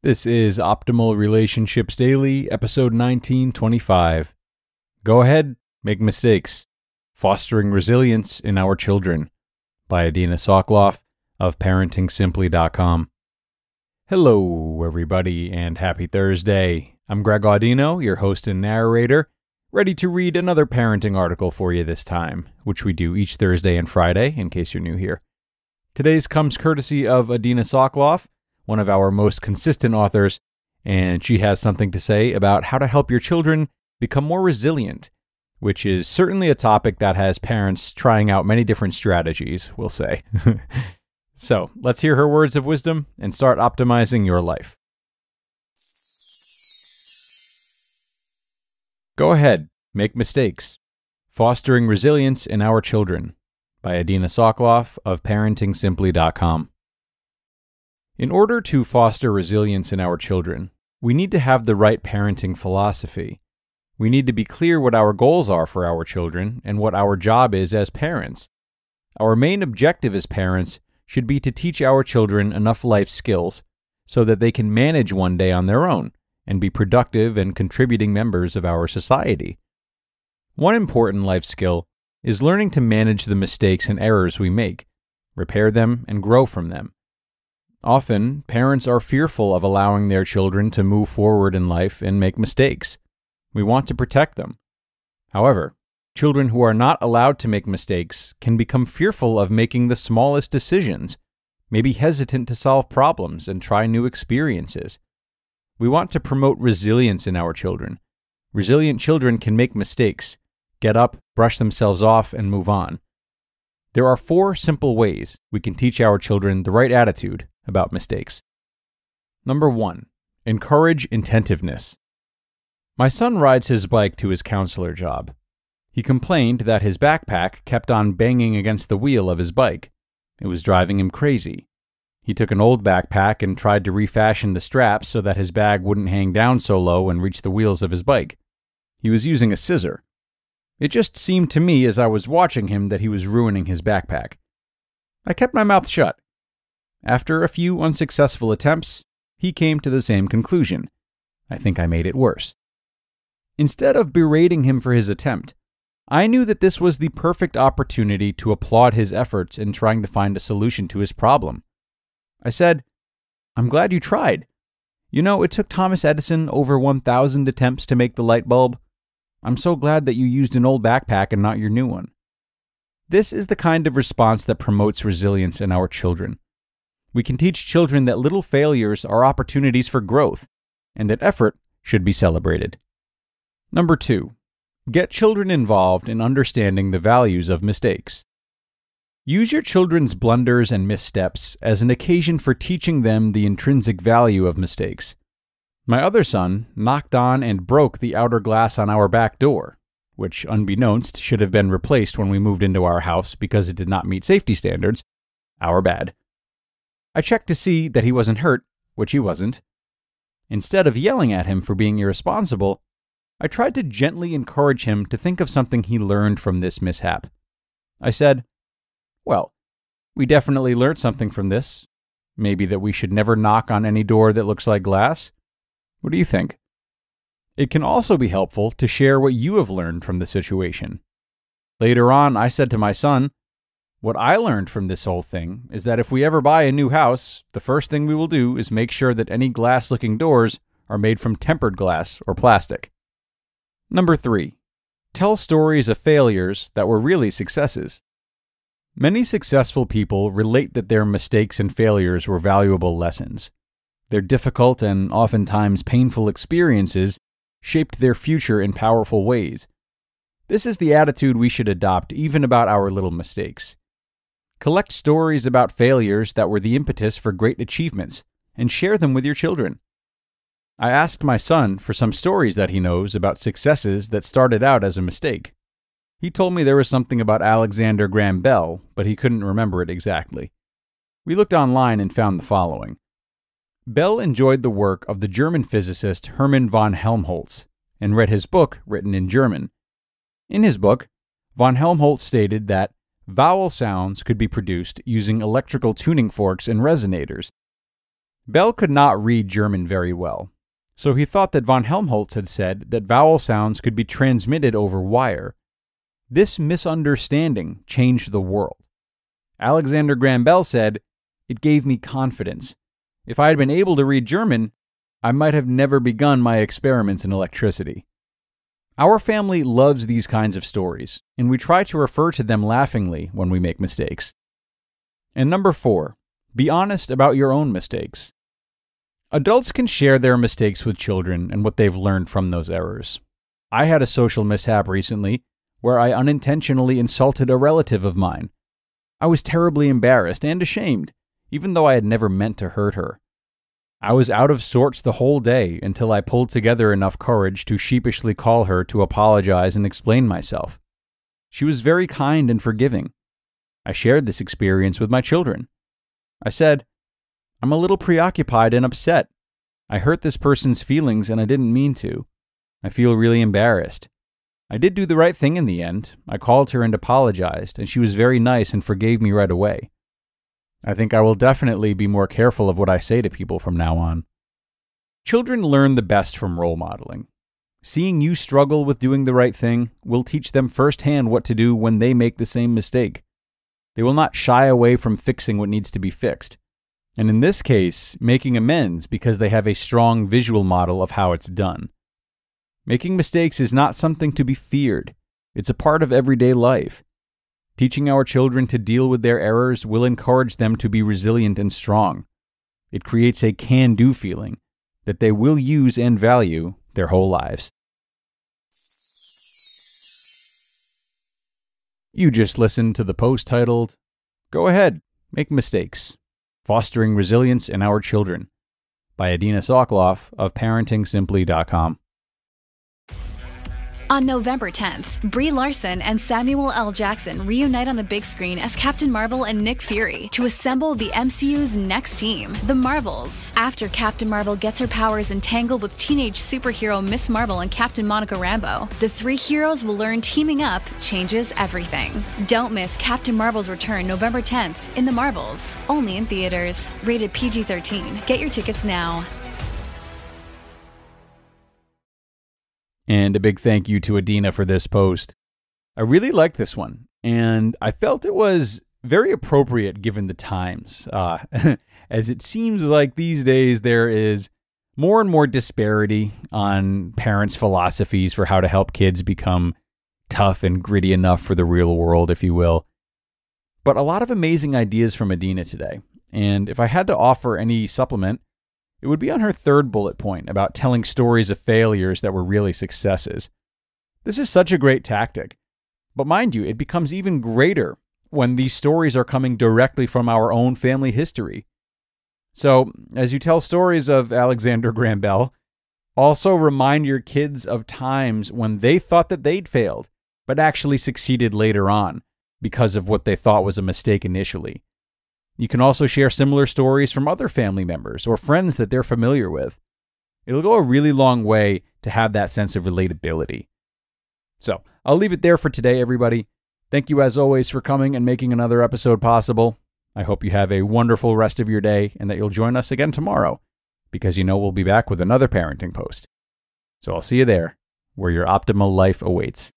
This is Optimal Relationships Daily, episode 1925. Go ahead, make mistakes. Fostering Resilience in Our Children by Adina Soclof of ParentingSimply.com. Hello, everybody, and happy Thursday. I'm Greg Audino, your host and narrator, ready to read another parenting article for you this time, which we do each Thursday and Friday, in case you're new here. Today's comes courtesy of Adina Soclof, one of our most consistent authors, and she has something to say about how to help your children become more resilient, which is certainly a topic that has parents trying out many different strategies, we'll say. So, let's hear her words of wisdom and start optimizing your life. Go ahead, make mistakes. Fostering Resilience in Our Children by Adina Soclof of ParentingSimply.com. In order to foster resilience in our children, we need to have the right parenting philosophy. We need to be clear what our goals are for our children and what our job is as parents. Our main objective as parents should be to teach our children enough life skills so that they can manage one day on their own and be productive and contributing members of our society. One important life skill is learning to manage the mistakes and errors we make, repair them, and grow from them. Often, parents are fearful of allowing their children to move forward in life and make mistakes. We want to protect them. However, children who are not allowed to make mistakes can become fearful of making the smallest decisions, may be hesitant to solve problems and try new experiences. We want to promote resilience in our children. Resilient children can make mistakes, get up, brush themselves off, and move on. There are 4 simple ways we can teach our children the right attitude about mistakes. Number 1, encourage attentiveness. My son rides his bike to his counselor job. He complained that his backpack kept on banging against the wheel of his bike. It was driving him crazy. He took an old backpack and tried to refashion the straps so that his bag wouldn't hang down so low and reach the wheels of his bike. He was using a scissor. It just seemed to me as I was watching him that he was ruining his backpack. I kept my mouth shut. After a few unsuccessful attempts, he came to the same conclusion. I think I made it worse. Instead of berating him for his attempt, I knew that this was the perfect opportunity to applaud his efforts in trying to find a solution to his problem. I said, "I'm glad you tried. You know, it took Thomas Edison over 1,000 attempts to make the light bulb. I'm so glad that you used an old backpack and not your new one." This is the kind of response that promotes resilience in our children. We can teach children that little failures are opportunities for growth, and that effort should be celebrated. Number 2, get children involved in understanding the values of mistakes. Use your children's blunders and missteps as an occasion for teaching them the intrinsic value of mistakes. My other son knocked on and broke the outer glass on our back door, which, unbeknownst, should have been replaced when we moved into our house because it did not meet safety standards. Our bad. I checked to see that he wasn't hurt, which he wasn't. Instead of yelling at him for being irresponsible, I tried to gently encourage him to think of something he learned from this mishap. I said, "Well, we definitely learned something from this. Maybe that we should never knock on any door that looks like glass. What do you think?" It can also be helpful to share what you have learned from the situation. Later on, I said to my son, "What I learned from this whole thing is that if we ever buy a new house, the first thing we will do is make sure that any glass-looking doors are made from tempered glass or plastic." Number 3, tell stories of failures that were really successes. Many successful people relate that their mistakes and failures were valuable lessons. Their difficult and oftentimes painful experiences shaped their future in powerful ways. This is the attitude we should adopt even about our little mistakes. Collect stories about failures that were the impetus for great achievements and share them with your children. I asked my son for some stories that he knows about successes that started out as a mistake. He told me there was something about Alexander Graham Bell, but he couldn't remember it exactly. We looked online and found the following. Bell enjoyed the work of the German physicist Hermann von Helmholtz and read his book written in German. In his book, von Helmholtz stated that vowel sounds could be produced using electrical tuning forks and resonators. Bell could not read German very well, so he thought that von Helmholtz had said that vowel sounds could be transmitted over wire. This misunderstanding changed the world. Alexander Graham Bell said, "It gave me confidence. If I had been able to read German, I might have never begun my experiments in electricity." Our family loves these kinds of stories, and we try to refer to them laughingly when we make mistakes. And number 4, be honest about your own mistakes. Adults can share their mistakes with children and what they've learned from those errors. I had a social mishap recently where I unintentionally insulted a relative of mine. I was terribly embarrassed and ashamed, even though I had never meant to hurt her. I was out of sorts the whole day until I pulled together enough courage to sheepishly call her to apologize and explain myself. She was very kind and forgiving. I shared this experience with my children. I said, "I'm a little preoccupied and upset. I hurt this person's feelings and I didn't mean to. I feel really embarrassed. I did do the right thing in the end. I called her and apologized, and she was very nice and forgave me right away. I think I will definitely be more careful of what I say to people from now on." Children learn the best from role modeling. Seeing you struggle with doing the right thing will teach them firsthand what to do when they make the same mistake. They will not shy away from fixing what needs to be fixed, and in this case, making amends because they have a strong visual model of how it's done. Making mistakes is not something to be feared. It's a part of everyday life. Teaching our children to deal with their errors will encourage them to be resilient and strong. It creates a can-do feeling that they will use and value their whole lives. You just listened to the post titled, "Go Ahead, Make Mistakes. Fostering Resilience in Our Children," by Adina Soclof of ParentingSimply.com. On November 10th, Brie Larson and Samuel L. Jackson reunite on the big screen as Captain Marvel and Nick Fury to assemble the MCU's next team, the Marvels. After Captain Marvel gets her powers entangled with teenage superhero Miss Marvel and Captain Monica Rambeau, the three heroes will learn teaming up changes everything. Don't miss Captain Marvel's return November 10th in the Marvels, only in theaters. Rated PG-13. Get your tickets now. And a big thank you to Adina for this post. I really liked this one, and I felt it was very appropriate given the times, as it seems like these days there is more and more disparity on parents' philosophies for how to help kids become tough and gritty enough for the real world, if you will. But a lot of amazing ideas from Adina today, and if I had to offer any supplement, it would be on her third bullet point about telling stories of failures that were really successes. This is such a great tactic. But mind you, it becomes even greater when these stories are coming directly from our own family history. So, as you tell stories of Alexander Graham Bell, also remind your kids of times when they thought that they'd failed, but actually succeeded later on because of what they thought was a mistake initially. You can also share similar stories from other family members or friends that they're familiar with. It'll go a really long way to have that sense of relatability. So, I'll leave it there for today, everybody. Thank you as always for coming and making another episode possible. I hope you have a wonderful rest of your day and that you'll join us again tomorrow, because you know we'll be back with another parenting post. So I'll see you there, where your optimal life awaits.